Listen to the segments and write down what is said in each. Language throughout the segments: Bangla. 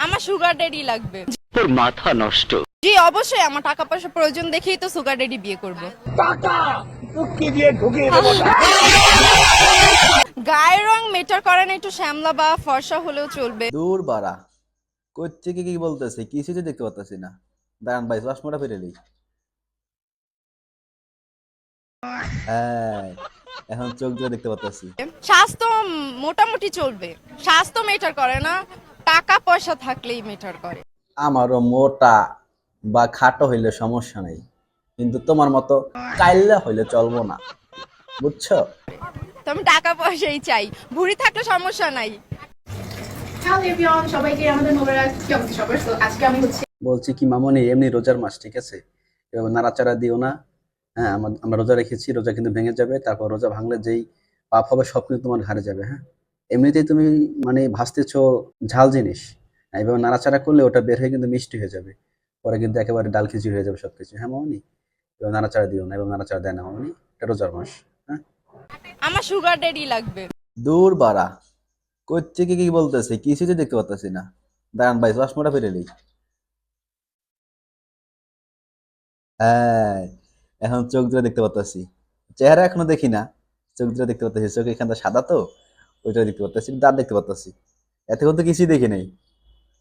আমার সুগার ড্যাডি লাগবে। তোর মাথা নষ্ট। জি অবশ্যই, আমার টাকা পয়সা প্রয়োজন দেখেই তো সুগার ড্যাডি বিয়ে করব। টাকা মুক্তি দিয়ে ঢুকিয়ে দেবো। গায়ের রং মেটার করে না, একটু শ্যামলা বা ফর্সা হলেও চলবে। দূর বাড়া, কোত্থেকে কি বলতেছে, কিছুই তো দেখতে পাচ্ছি না। দাঁড়ান ভাই, চশমাটা ফিরে নেই। হ্যাঁ, এখন চোখ দিয়ে দেখতে পাচ্ছি। স্বাস্থ্য মোটামুটি চলবে, স্বাস্থ্য মেটার করে না, টাকা পয়সা থাকলেই মেটার করে। আমারও মোটা বা খাটো হইলে সমস্যা নেই, কিন্তু তোমার মতো কাইল্লা হইলে চলবো না, বুঝছো? তো আমি টাকা পয়সাই চাই, ভুঁড়ি থাকলে সমস্যা নাই। হ্যালো এভরিওয়ান, সবাইকে আমাদের মোবারক। কি অবস্থা সবার? তো আজকে আমি হচ্ছে বলছি কি মামনি, এমনি রোজার মাস, ঠিক আছে? এভাবে নাড়াচাড়া দিও না। হ্যাঁ, আমরা রোজা রেখেছি, রোজা কিন্তু ভেঙে যাবে। তারপর রোজা ভাঙলে যেই পাপ হবে সব কিন্তু তোমার ঘাড়ে যাবে। হ্যাঁ, এমনিতেই তুমি মানে ভাসতেছো ঝাল জিনিস, হ্যাঁ, এভাবে নাড়াচাড়া করলে ওটা বের হয়ে কিন্তু মিষ্টি হয়ে যাবে। পরে কিন্তু একেবারে ডাল খিচুড়ি হয়ে যাবে সবকিছু। হ্যাঁ মামনি, এবার নাড়াচাড়া দিও না, এবং নাড়াচাড়া দেয় না মামনি, এটা রোজার মাস। হ্যাঁ, আমার সুগার ড্যাডি লাগবে। দূর বাড়া, কোত্থেকে কি বলতেছে, কিছুই তো দেখতে পাচ্ছি না। দাঁড়ান ভাই, চশমাটা ফিরে নেই। হ্যাঁ, এখন চোখ ধরে দেখতে পাচ্ছি। চেহারা এখনো দেখি না, চোখ ধরে দেখতে পাচ্ছি। চোখ এখানটা সাদা তো, ওইটা দেখতে পাচ্ছি, দাঁত দেখতে পাচ্ছি। এতক্ষণ তো কিছুই দেখি নাই।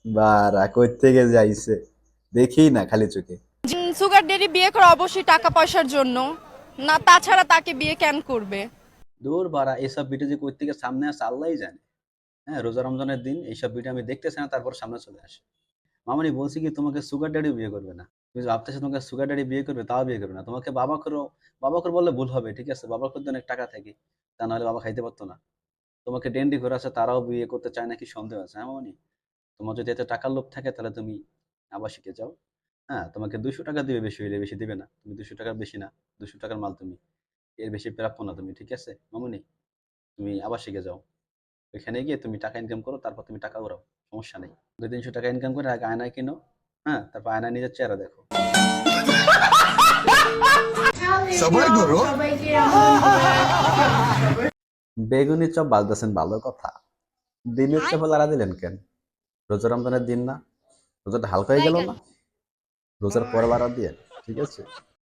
বারা, কই থেকে যাইছে দেখি না খালি চোখে। সুগার ড্যাডি বিয়ে করে অবশ্যই টাকা পয়সার জন্য, না তাছাড়া তাকে বিয়ে কেন করবে? দূর বারা, এসব ভিডিও যে কই থেকে সামনে আসে আল্লাহই জানে। হ্যাঁ, রোজা রমজানের দিন এইসব ভিডিও আমি দেখতেছি না, তারপর সামনে চলে আসে। মামনি বলছি কি, তোমাকে সুগার ড্যাডি বিয়ে করবে না। তুমি যে ভাবতেছো তোমাকে সুগার ড্যাডি বিয়ে করবে, তাও বিয়ে করবে না। তোমাকে বাবা করো। বাবা করে বললে ভুল হবে, ঠিক আছে? বাবার করতে অনেক টাকা থাকে, তা নাহলে বাবা খাইতে পারতো না। তোমাকে ডেন্ডি ঘোরা আছে, তারাও বিয়ে করতে চায় নাকি সন্দেহ আছে। হ্যাঁ মামনি, তোমার যদি এত টাকার লোভ থাকে তাহলে তুমি আবাসিকে যাও। হ্যাঁ, তোমাকে 200 টাকা দিবে, বেশি হইলে, বেশি দিবে না। তুমি 200 টাকার বেশি না, 200 টাকার মাল তুমি, এর বেশি প্রাপ্য না তুমি, ঠিক আছে মামনি? তুমি আবাসিকে যাও, ওইখানে গিয়ে তুমি টাকা ইনকাম করো, তারপর তুমি টাকা উড়াও, সমস্যা নেই। 200-300 টাকা ইনকাম করে আগে আয়নায় কিনো। হ্যাঁ, তারপর আয়নায় নিজের চেহারা দেখো। সবাই করো। সবাইকে আমাদের বেগুনি চপ বাজতেছেন, ভালো কথা। ডিমের চপে লাড়া দিলেন কেন? রোজা রমজানের দিন না? রোজাটা হালকা হয়ে গেল না? রোজার পরে লাড়া দিয়ে, ঠিক আছে?